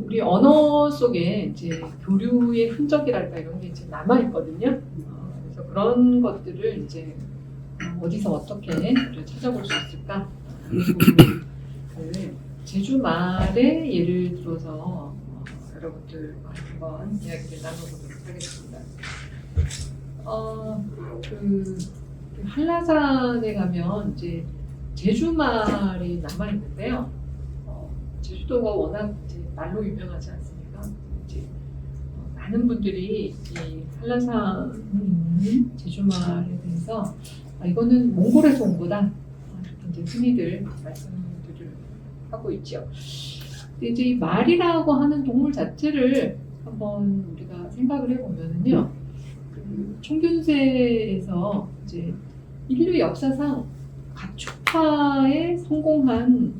우리 언어 속에 이제 교류의 흔적이랄까 이런 게 이제 남아 있거든요. 그래서 그런 것들을 이제 어디서 어떻게 우리가 찾아볼 수 있을까? 그 제주 말의 예를 들어서 여러분들과 한번 이야기를 나눠보도록 하겠습니다. 그 한라산에 가면 이제 제주 말이 남아 있는데요. 제주도가 워낙 이제 말로 유명하지 않습니까? 이제 많은 분들이 이 한라산에 있는 제주 말에 대해서 이거는 몽골에서 온 거다 이렇게 이제 흔히들 말씀들을 하고 있죠. 근데 이제 이 말이라고 하는 동물 자체를 한번 우리가 생각을 해보면은요, 그 총균세에서 이제 인류 역사상 가축화에 성공한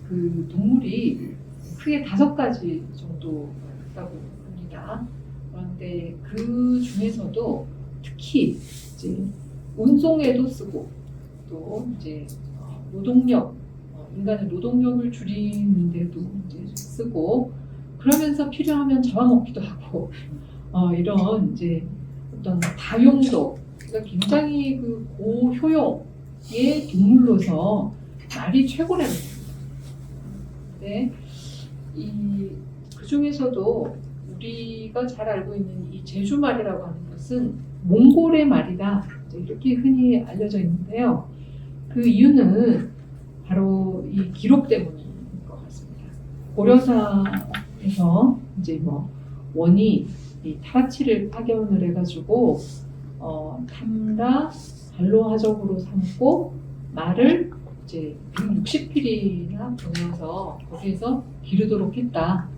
그 동물이 크게 5가지 정도 있다고 합니다. 그런데 그 중에서도 특히 이제 운송에도 쓰고 또 이제 노동력, 인간의 노동력을 줄이는데도 이제 쓰고 그러면서 필요하면 잡아먹기도 하고 이런 이제 어떤 다용도, 그러니까 굉장히 그 고효용의 동물로서 말이 최고라는 겁니다. 네, 그 중에서도 우리가 잘 알고 있는 이 제주말이라고 하는 것은 몽골의 말이다 이렇게 흔히 알려져 있는데요. 그 이유는 바로 이 기록 때문인 것 같습니다. 고려사에서 이제 원이 이 타라치를 파견을 해가지고 탐라 발로하적으로 삼고 말을 이제 160필이나 보내서 거기에서 기르도록 했다.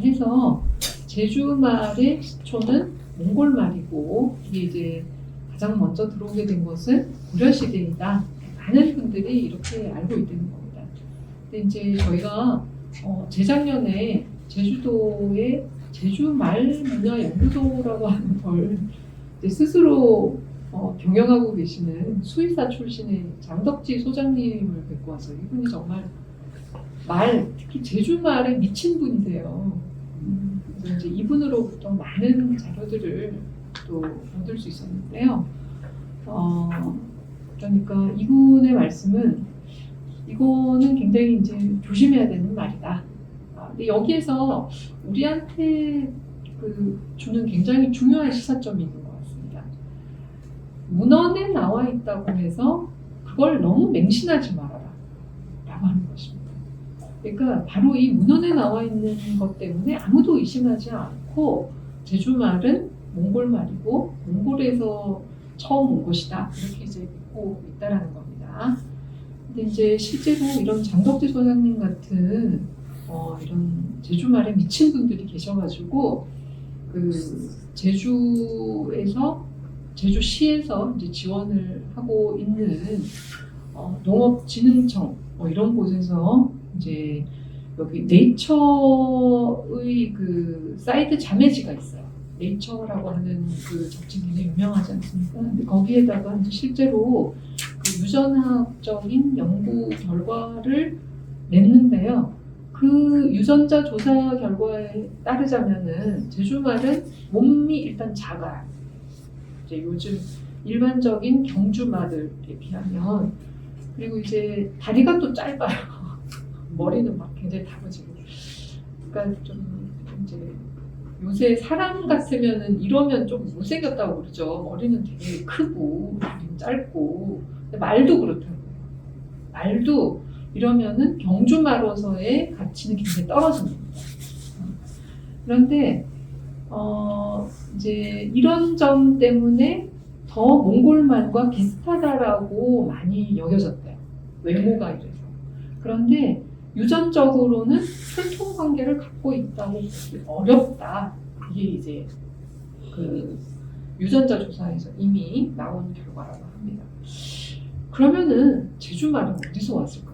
해서 제주말의 시초는 몽골말이고 이게 이제 가장 먼저 들어오게 된 것은 고려시대이다. 많은 분들이 이렇게 알고 있다는 겁니다. 근데 이제 저희가 재작년에 제주도의 제주말문화연구소라고 하는 걸 이제 스스로 경영하고 계시는 수의사 출신의 장덕지 소장님을 뵙고 와서 이분이 정말 특히 제주말에 미친 분이세요. 그래서 이제 이분으로부터 많은 자료들을 또 얻을 수 있었는데요. 그러니까 이분의 말씀은 이거는 굉장히 이제 조심해야 되는 말이다. 근데 여기에서 우리한테 주는 굉장히 중요한 시사점이 있는 것 같습니다. 문헌에 나와 있다고 해서 그걸 너무 맹신하지 말아라 라고 하는 것입니다. 그러니까 바로 이 문헌에 나와 있는 것 때문에 아무도 의심하지 않고 제주말은 몽골말이고 몽골에서 처음 온 것이다 이렇게 이제 믿고 있다라는 겁니다. 근데 이제 실제로 이런 장덕지 소장님 같은 이런 제주말에 미친 분들이 계셔가지고 그 제주시에서 이제 지원을 하고 있는 농업진흥청 이런 곳에서 이제 여기 네이처의 그 사이드 자매지가 있어요. 네이처라고 하는 그 잡지 굉장히 유명하지 않습니까? 근데 거기에다가 이제 실제로 그 유전학적인 연구 결과를 냈는데요. 그 유전자 조사 결과에 따르자면은 제주말은 몸이 일단 작아요. 이제 요즘 일반적인 경주말들에 비하면. 그리고 이제 다리가 또 짧아요. 머리는 막 굉장히 다부지고. 그러니까 좀 이제 요새 사람 같으면은 이러면 좀 못생겼다고 그러죠. 머리는 되게 크고 다리는 짧고. 근데 말도 그렇다고요. 말도 이러면은 경주말로서의 가치는 굉장히 떨어집니다. 그런데 이제 이런 점 때문에 더 몽골말과 비슷하다라고 많이 여겨졌대요. 외모가 이래서. 그런데 유전적으로는 혈통 관계를 갖고 있다고 보기 어렵다. 이게 이제 그 유전자 조사에서 이미 나온 결과라고 합니다. 그러면은 제주말은 어디서 왔을까요?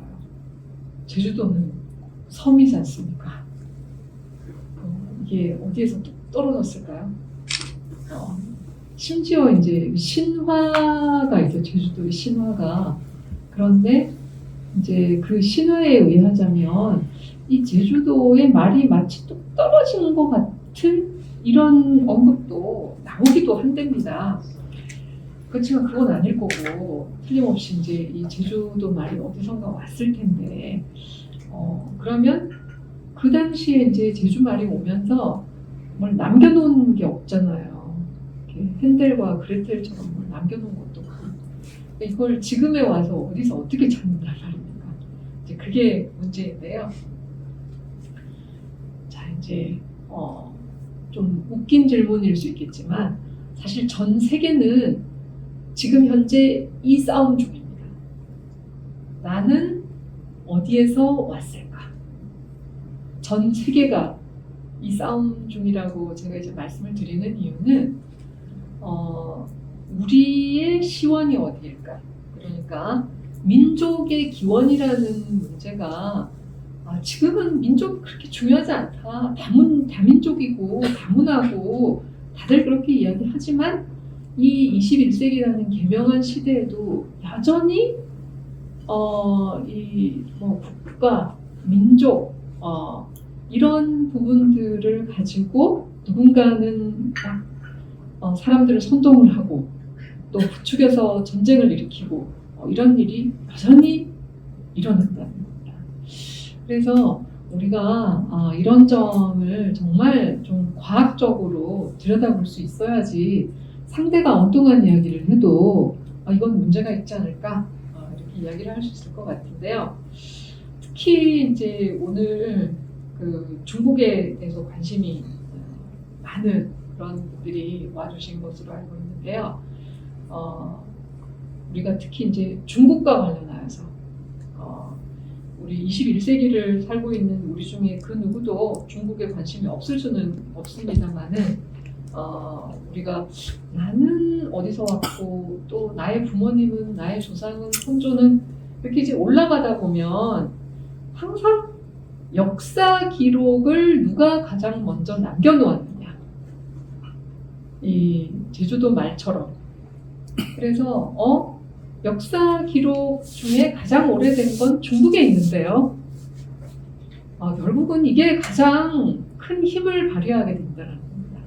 제주도는 섬이지 않습니까? 이게 어디에서 떨어졌을까요? 심지어 이제 신화가 있어요. 제주도의 신화가. 그런데 이제 그 신화에 의하자면 이 제주도의 말이 마치 뚝 떨어지는 것 같은 이런 언급도 나오기도 한답니다. 그렇지만 그건 아닐 거고 틀림없이 이제 이 제주도 말이 어디선가 왔을 텐데 그러면 그 당시에 이제 제주 말이 오면서 뭘 남겨놓은 게 없잖아요. 이렇게 헨델과 그레텔처럼 뭘 남겨놓은 것도 없고 이걸 지금에 와서 어디서 어떻게 찾는단 말입니까? 이제 그게 문제인데요. 자 이제 좀 웃긴 질문일 수 있겠지만 사실 전 세계는 지금 현재 이 싸움 중입니다. 나는 어디에서 왔을까? 전 세계가 이 싸움 중이라고 제가 이제 말씀을 드리는 이유는 우리의 시원이 어디일까? 그러니까 민족의 기원이라는 문제가 지금은 민족이 그렇게 중요하지 않다. 다민족이고 다문화고 다들 그렇게 이야기하지만 이 21세기라는 개명한 시대에도 여전히 이 뭐 국가, 민족 이런 부분들을 가지고 누군가는 막 사람들을 선동을 하고 또 부추겨서 전쟁을 일으키고 이런 일이 여전히 일어난다는 겁니다. 그래서 우리가 이런 점을 정말 좀 과학적으로 들여다볼 수 있어야지 상대가 엉뚱한 이야기를 해도 이건 문제가 있지 않을까 이렇게 이야기를 할 수 있을 것 같은데요. 특히 이제 오늘 그 중국에 대해서 관심이 많은 그런 분들이 와주신 것으로 알고 있는데요. 우리가 특히 이제 중국과 관련하여서 우리 21세기를 살고 있는 우리 중에 그 누구도 중국에 관심이 없을 수는 없습니다만은 우리가 나는 어디서 왔고 또 나의 부모님은 나의 조상은 선조는 이렇게 이제 올라가다 보면 항상 역사 기록을 누가 가장 먼저 남겨놓았느냐 이 제주도 말처럼 그래서 역사 기록 중에 가장 오래된 건 중국에 있는데요. 결국은 이게 가장 큰 힘을 발휘하게 된다는 겁니다.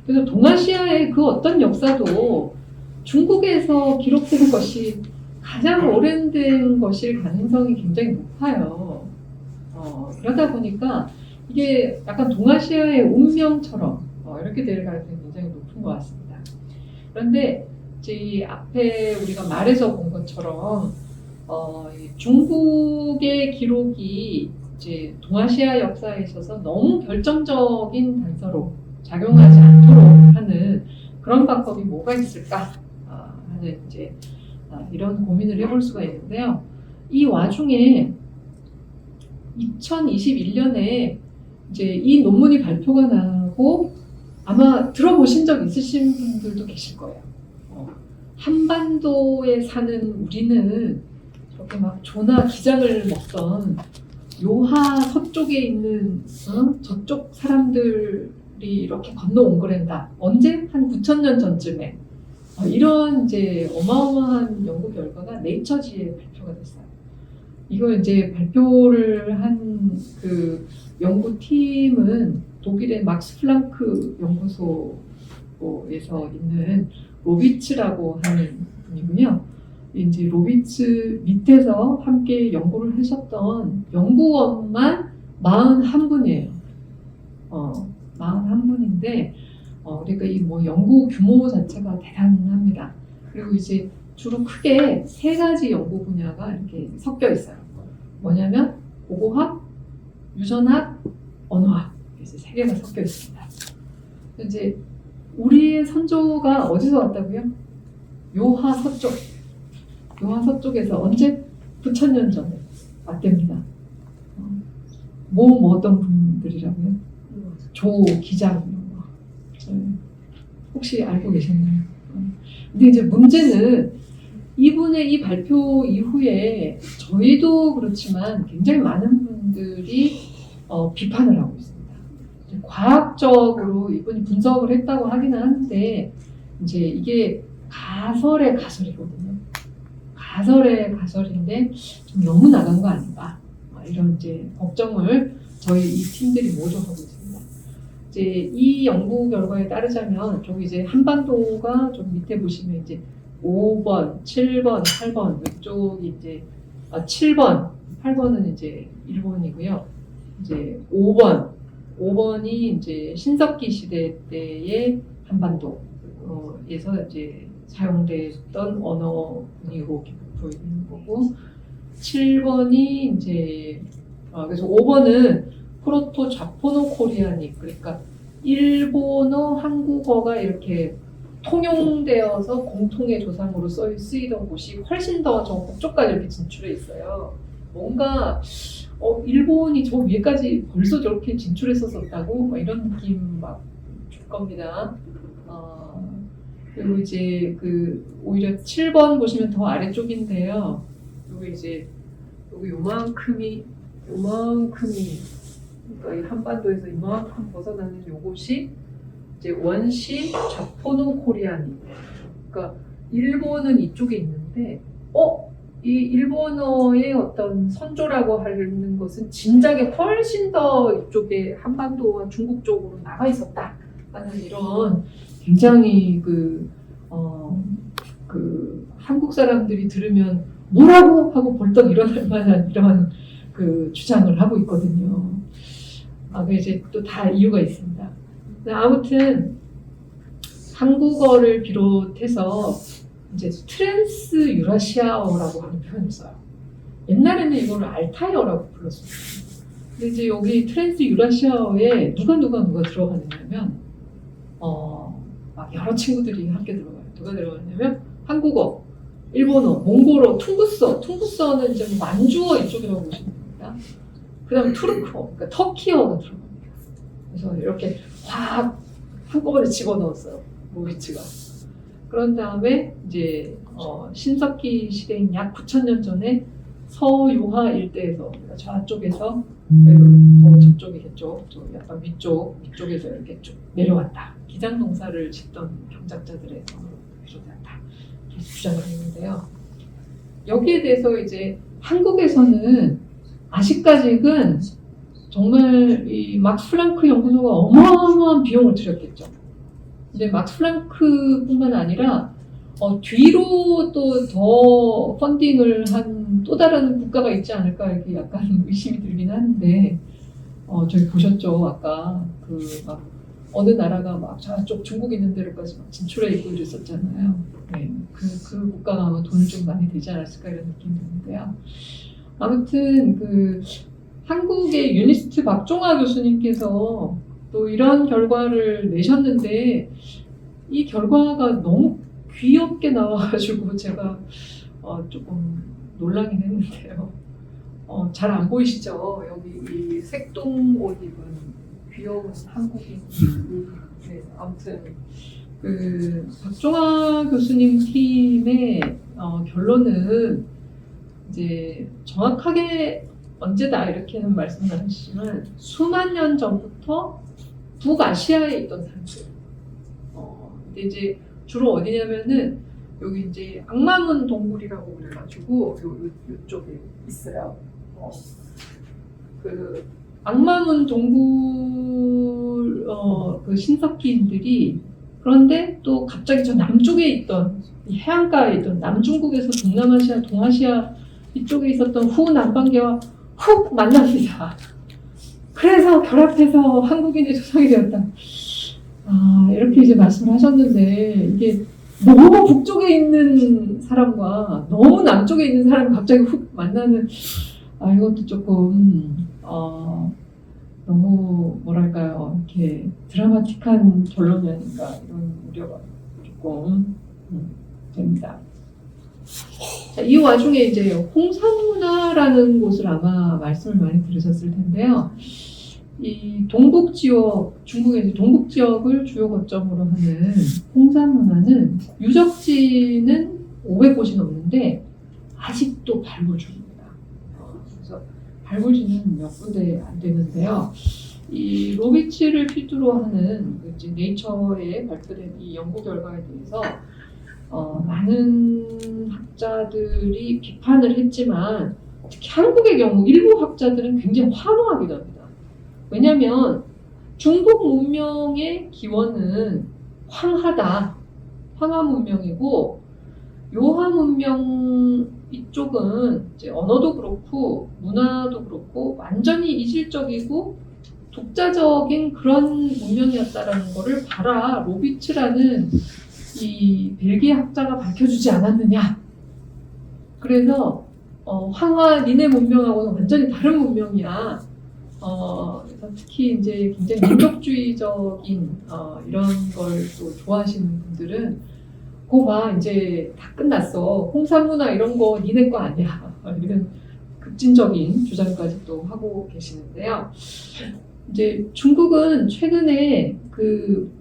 그래서 동아시아의 그 어떤 역사도 중국에서 기록된 것이 가장 오래된 것일 가능성이 굉장히 높아요. 그러다 보니까 이게 약간 동아시아의 운명처럼 이렇게 될 가능성이 굉장히 높은 것 같습니다. 그런데 이제 앞에 우리가 말해서 본 것처럼 중국의 기록이 이제 동아시아 역사에 있어서 너무 결정적인 단서로 작용하지 않도록 하는 그런 방법이 뭐가 있을까 하는 이제 이런 고민을 해볼 수가 있는데요. 이 와중에 2021년에 이제 이 논문이 발표가 나고 아마 들어보신 적 있으신 분들도 계실 거예요. 한반도에 사는 우리는 저렇게 막 조나 기장을 먹던 요하 서쪽에 있는 저쪽 사람들이 이렇게 건너온 거란다. 언제? 한 9,000년 전쯤에. 이런 이제 어마어마한 연구 결과가 네이처지에 발표가 됐어요. 이거 이제 발표를 한 그 연구팀은 독일의 막스 플랑크 연구소에서 있는 로비츠라고 하는 분이고요. 이제 로비츠 밑에서 함께 연구를 하셨던 연구원만 41분이에요. 41분인데, 그러니까 이 뭐 연구 규모 자체가 대단합니다. 그리고 이제 주로 크게 세 가지 연구 분야가 이렇게 섞여 있어요. 뭐냐면 고고학, 유전학, 언어학 이제 세 개가 섞여 있습니다. 이제 우리의 선조가 어디서 왔다고요? 요하 서쪽. 요하 서쪽에서 언제? 9,000년 전에 왔답니다. 뭐 어떤 분들이라고요? 조, 기장 이런 거. 혹시 알고 계셨나요? 근데 이제 문제는 이분의 이 발표 이후에 저희도 그렇지만 굉장히 많은 분들이 비판을 하고 있습니다. 과학적으로 이분이 분석을 했다고 하기는 하는데 이제 이게 가설의 가설이거든요. 가설의 가설인데 좀 너무 나간 거 아닌가 이런 이제 걱정을 저희 이 팀들이 모두 하고 있습니다. 이제 이 연구 결과에 따르자면 저기 이제 한반도가 좀 밑에 보시면 이제 5번, 7번, 8번 이쪽이 이제 7번, 8번은 이제 일본이고요. 이제 5번이 이제 신석기 시대 때의 한반도에서 이제 사용됐던 언어군으로 보이는 거고, 7번이 이제 그래서 5번은 프로토 자포노 코리아닉, 그러니까 일본어, 한국어가 이렇게 통용되어서 공통의 조상으로 쓰이던 곳이 훨씬 더 저 북쪽까지 이렇게 진출해 있어요. 뭔가 일본이 저 위에까지 벌써 저렇게 진출했었다고 이런 느낌 막 줄 겁니다. 그리고 이제 오히려 7번 보시면 더 아래쪽인데요. 여기 이제 여기 요만큼이 그러니까 이 한반도에서 이만큼 벗어나는 요것이 이제 원시 자포노 코리아니. 그러니까 일본은 이쪽에 있는데 이 일본어의 어떤 선조라고 하는 것은 진작에 훨씬 더 이쪽에 한반도와 중국 쪽으로 나가 있었다 하는 이런 굉장히 한국 사람들이 들으면 뭐라고 하고 벌떡 일어날 만한 이런 주장을 하고 있거든요. 이제 또 다 이유가 있습니다. 아무튼 한국어를 비롯해서 이제 트랜스 유라시아어라고 하는 표현을 써요. 옛날에는 이거를 알타이어라고 불렀습니다. 근데 이제 여기 트랜스 유라시아어에 누가 들어가느냐면 막 여러 친구들이 함께 들어가요. 누가 들어가냐면 한국어, 일본어, 몽골어, 퉁구스어는 이제 만주어 이쪽이라고 보시면 됩니다. 그 다음에 투르크어, 그러니까 터키어가 들어갑니다. 그래서 이렇게 확 한꺼번에 집어넣었어요. 모비츠가. 그런 다음에 이제 신석기 시대인 약 9,000년 전에 서유화 일대에서, 그러니까 저쪽에서 더 저쪽이겠죠. 약간 위쪽에서 이렇게 쭉 내려왔다. 기장 농사를 짓던 경작자들의 성으로 비롯됐다. 이렇게 주장을 했는데요. 여기에 대해서 이제 한국에서는 아직까지는 정말 이 막스 플랑크 연구소가 어마어마한 비용을 들였겠죠. 근데 막스 플랑크뿐만 아니라 뒤로 또 더 펀딩을 한 또 다른 국가가 있지 않을까 이렇게 약간 의심이 들긴 하는데 저기 보셨죠? 아까 막 어느 나라가 막 저쪽 중국 있는 데로까지 막 진출해 있고 이랬었잖아요. 네, 그 국가가 아마 돈을 좀 많이 되지 않았을까 이런 느낌이 드는데요. 아무튼 한국의 유니스트 박종화 교수님께서 또 이런 결과를 내셨는데 이 결과가 너무 귀엽게 나와가지고 제가 조금 놀라긴 했는데요. 잘 안 보이시죠? 여기 이 색동 옷 입은 귀여운 한국인. 네, 아무튼 박종화 교수님 팀의 결론은 이제 정확하게 언제다 이렇게는 말씀을 안 하시지만 수만 년 전부터 북아시아에 있던 사람들. 근데 이제 주로 어디냐면은 여기 이제 악마문 동굴이라고 그래가지고 요쪽에 있어요. 악마문 동굴 신석기인들이 그런데 또 갑자기 저 남쪽에 있던 이 해안가에 있던 남중국에서 동남아시아, 동아시아 이쪽에 있었던 후남반계와 훅 만납니다. 그래서 결합해서 한국인의 조상이 되었다. 이렇게 이제 말씀을 하셨는데 이게 너무 북쪽에 있는 사람과 너무 남쪽에 있는 사람이 갑자기 훅 만나는 이것도 조금 너무 뭐랄까요 이렇게 드라마틱한 결론이 아닌가 이런 우려가 조금 됩니다. 자, 이 와중에 이제 홍산문화라는 곳을 아마 말씀을 많이 들으셨을 텐데요. 이 동북 지역, 중국의 동북 지역을 주요 거점으로 하는 홍산문화는 유적지는 500곳이 넘는데 아직도 발굴 중입니다. 그래서 발굴지는 몇 군데 안 되는데요. 이 로비치를 필두로 하는 이제 네이처에 발표된 이 연구 결과에 대해서 많은 학자들이 비판을 했지만 특히 한국의 경우 일부 학자들은 굉장히 환호하기도 합니다. 왜냐하면 중국 문명의 기원은 황하다. 황하 문명이고 요하 문명 이쪽은 이제 언어도 그렇고 문화도 그렇고 완전히 이질적이고 독자적인 그런 문명이었다라는 거를 바라 로비츠라는 이 벨기에 학자가 밝혀주지 않았느냐. 그래서 황하 니네 문명하고는 완전히 다른 문명이야. 그래서 특히 이제 굉장히 민족주의적인 이런 걸 또 좋아하시는 분들은 그거 봐 이제 다 끝났어. 홍산문화 이런 거 니네 거 아니야. 이런 급진적인 주장까지 또 하고 계시는데요. 이제 중국은 최근에 그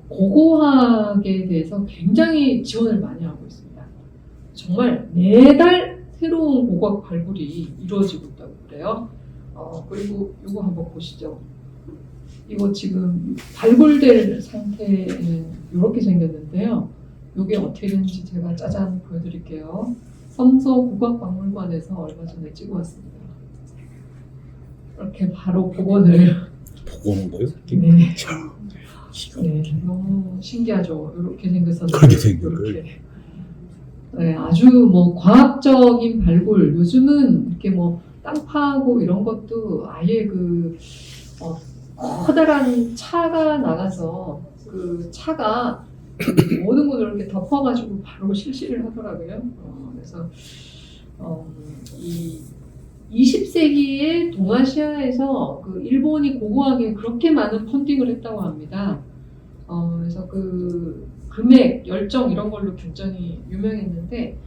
고고학에 대해서 굉장히 지원을 많이 하고 있습니다. 정말 매달 새로운 고고학 발굴이 이루어지고 있다고 그래요. 그리고 이거 한번 보시죠. 이거 지금 발굴될 상태는 이렇게 생겼는데요. 이게 어떻게 되는지 제가 짜잔 보여드릴게요. 성서 국악박물관에서 얼마 전에 찍어왔습니다. 이렇게 바로 복원을 보고 오는 거요? 네. 기가 네, 막히네. 너무 신기하죠. 이렇게 생겼었는데 그렇게 생긴 이렇게. 네, 아주 뭐 과학적인 발굴. 요즘은 이렇게 뭐 땅 파고 이런 것도 아예 그 커다란 차가 나가서 그 차가 모든 곳을 이렇게 덮어가지고 바로 실시를 하더라고요. 그래서 이 20세기에 동아시아에서 그 일본이 고고학에 그렇게 많은 펀딩을 했다고 합니다. 그래서 그 금액, 열정 이런 걸로 굉장히 유명했는데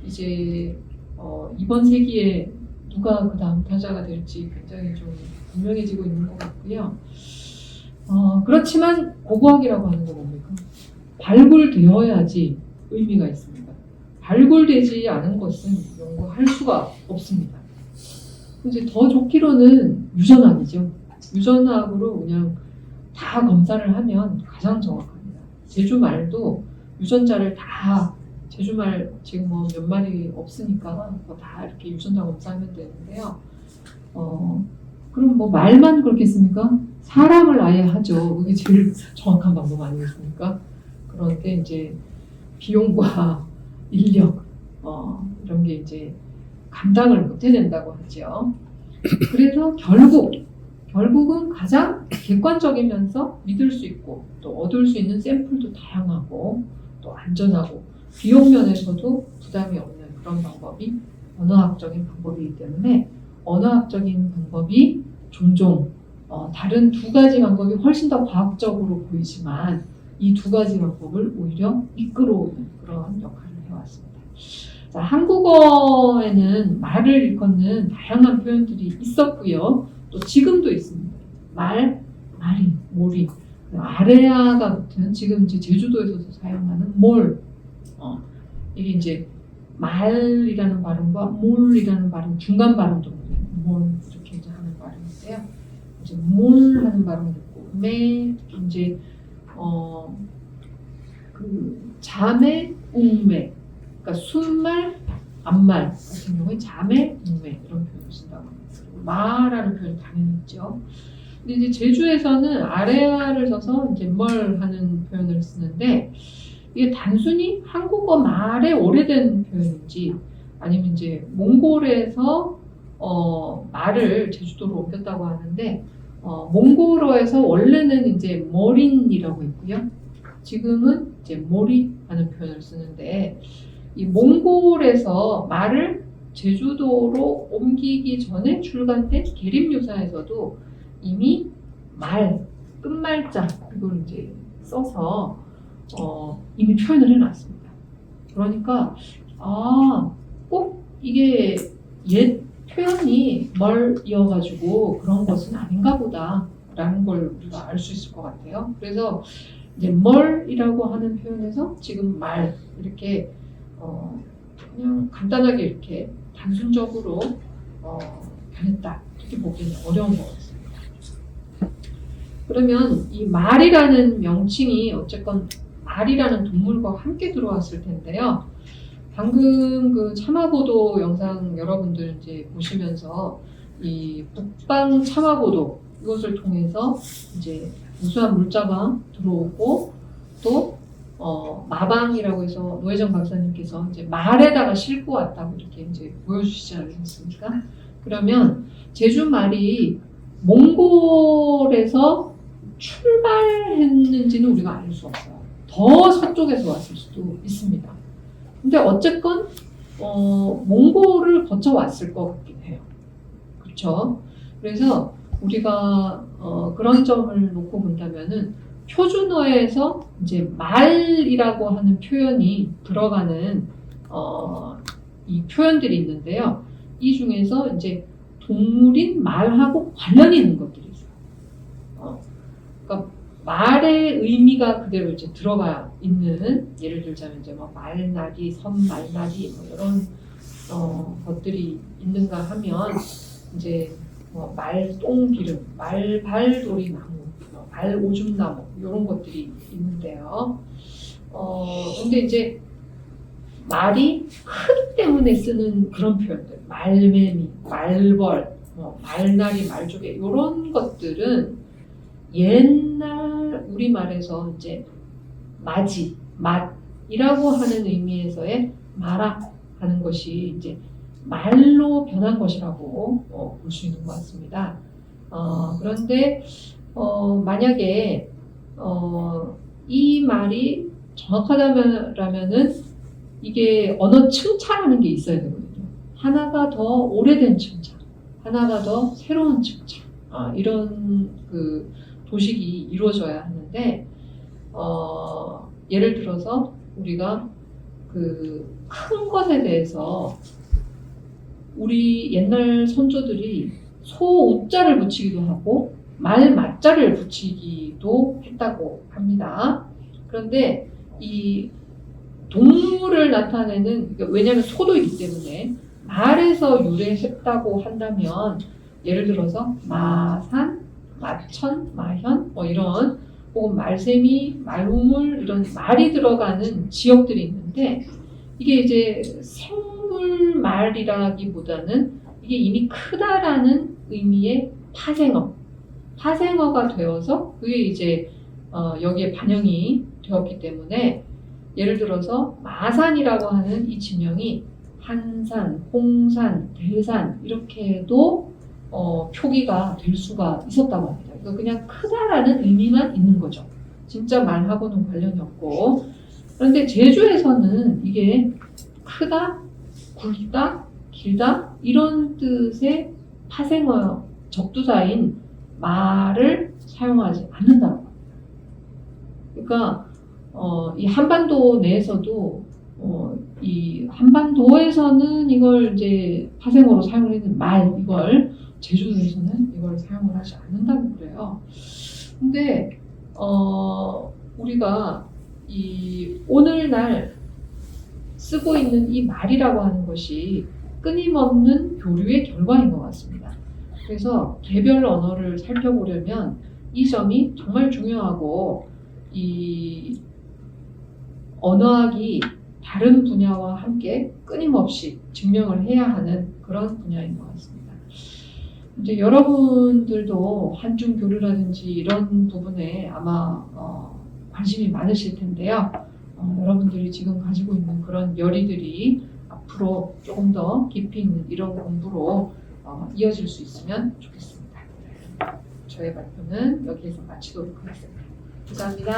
이제 이번 세기에 누가 그 다음 타자가 될지 굉장히 좀 분명해지고 있는 것 같고요. 그렇지만 고고학이라고 하는 건 뭡니까? 발굴되어야지 의미가 있습니다. 발굴되지 않은 것은 연구할 수가 없습니다. 이제 더 좋기로는 유전학이죠. 유전학으로 그냥 다 검사를 하면 가장 정확합니다. 제주말도 유전자를 다 제주말 지금 뭐 몇 마리 없으니까 다 이렇게 유전자 검사하면 되는데요. 그럼 뭐 말만 그렇겠습니까? 사람을 아예 하죠. 그게 제일 정확한 방법 아니겠습니까? 그런데 이제 비용과 인력 이런 게 이제 감당을 못 해낸다고 하죠. 그래서 결국은 가장 객관적이면서 믿을 수 있고 또 얻을 수 있는 샘플도 다양하고 또 안전하고 비용 면에서도 부담이 없는 그런 방법이 언어학적인 방법이기 때문에 언어학적인 방법이 종종 다른 두 가지 방법이 훨씬 더 과학적으로 보이지만 이 두 가지 방법을 오히려 이끌어오는 그런 역할을 해왔습니다. 자, 한국어에는 말을 일컫는 다양한 표현들이 있었고요. 또 지금도 있습니다. 말이, 몰이, 아레아가 붙은 지금 이제 제주도에서도 사용하는 몰. 이게 이제 말이라는 발음과 몰이라는 발음 중간 발음 정도예요. 몰 이렇게 이제 하는 발음인데요. 이제 몰 하는 발음도 있고, 이제 그 자매, 웅매, 그러니까 순말, 암말 같은 경우에 자매, 웅매 이런 표현을 쓴다고 합니다. 그리고 마라는 표현 당연히 있죠. 근데 이제 제주에서는 아레아를 써서 이제 뭘 하는 표현을 쓰는데 이게 단순히 한국어 말에 오래된 표현인지 아니면 이제 몽골에서 말을 제주도로 옮겼다고 하는데 몽골어에서 원래는 이제 머린이라고 했고요. 지금은 이제 모리라는 표현을 쓰는데 이 몽골에서 말을 제주도로 옮기기 전에 출간된 계림유사에서도 이미 말 끝말자 이걸 이제 써서 이미 표현을 해놨습니다. 그러니까 꼭 이게 옛 표현이 멀이어가지고 그런 것은 아닌가 보다라는 걸 우리가 알 수 있을 것 같아요. 그래서 이제 멀이라고 하는 표현에서 지금 말 이렇게 그냥 간단하게 이렇게 단순적으로 변했다 이렇게 보기는 어려운 것 같습니다. 그러면 이 말이라는 명칭이 어쨌건 말이라는 동물과 함께 들어왔을 텐데요. 방금 그 참화고도 영상 여러분들 이제 보시면서 이 북방 참화고도 이것을 통해서 이제 우수한 물자가 들어오고 또 마방이라고 해서 노혜정 박사님께서 이제 말에다가 싣고 왔다고 이렇게 이제 보여주시지 않습니까? 그러면 제주 말이 몽골에서 출발했는지는 우리가 알 수 없어요. 더 서쪽에서 왔을 수도 있습니다. 근데 어쨌건 몽골을 거쳐 왔을 것 같긴 해요. 그렇죠? 그래서 우리가 그런 점을 놓고 본다면은 표준어에서 이제 말이라고 하는 표현이 들어가는 이 표현들이 있는데요. 이 중에서 이제 동물인 말하고 관련이 있는 것들이 있어요. 그러니까 말의 의미가 그대로 이제 들어가 있는, 예를 들자면 이제 뭐 말나리, 섬말나리 뭐 이런 것들이 있는가 하면 이제 뭐 말똥기름, 말발도리나무, 말오줌나무 이런 것들이 있는데요. 근데 이제 말이 크기 때문에 쓰는 그런 표현들, 말매미, 말벌, 말나리, 말조개 이런 것들은 옛날 우리말에서 이제 맞이, 맛이라고 하는 의미에서의 마라 하는 것이 이제 말로 변한 것이라고 볼 수 있는 것 같습니다. 그런데 만약에 이 말이 정확하다면은 이게 언어 층차라는 게 있어야 되거든요. 하나가 더 오래된 층차, 하나가 더 새로운 층차, 이런 그 도식이 이루어져야 하는데 예를 들어서 우리가 그 큰 것에 대해서 우리 옛날 선조들이 소우자를 붙이기도 하고 말맞자를 붙이기도 했다고 합니다. 그런데 이 동물을 나타내는, 왜냐하면 소도이기 때문에 말에서 유래했다고 한다면 예를 들어서 마산, 마천, 마현 뭐 이런, 혹은 말세미, 말우물 이런 말이 들어가는 지역들이 있는데 이게 이제 생물 말이라기보다는 이게 이미 크다라는 의미의 파생어가 되어서 그게 이제 여기에 반영이 되었기 때문에 예를 들어서 마산이라고 하는 이 지명이 한산, 홍산, 대산 이렇게도 표기가 될 수가 있었다고 합니다. 그러니까 그냥 크다라는 의미만 있는 거죠. 진짜 말하고는 관련이 없고. 그런데 제주에서는 이게 크다, 굵다, 길다 이런 뜻의 파생어 적두사인 말을 사용하지 않는다고 합니다. 그러니까 이 한반도 내에서도 이 한반도에서는 이걸 이제 파생어로 사용을 했는 말, 이걸 제주도에서는 이걸 사용을 하지 않는다고 그래요. 근데 우리가 이 오늘날 쓰고 있는 이 말이라고 하는 것이 끊임없는 교류의 결과인 것 같습니다. 그래서 개별 언어를 살펴보려면 이 점이 정말 중요하고, 이 언어학이 다른 분야와 함께 끊임없이 증명을 해야 하는 그런 분야인 것 같습니다. 이제 여러분들도 한중 교류라든지 이런 부분에 아마 관심이 많으실 텐데요. 여러분들이 지금 가지고 있는 그런 열의들이 앞으로 조금 더 깊이 있는 이런 공부로 이어질 수 있으면 좋겠습니다. 저의 발표는 여기에서 마치도록 하겠습니다. 감사합니다.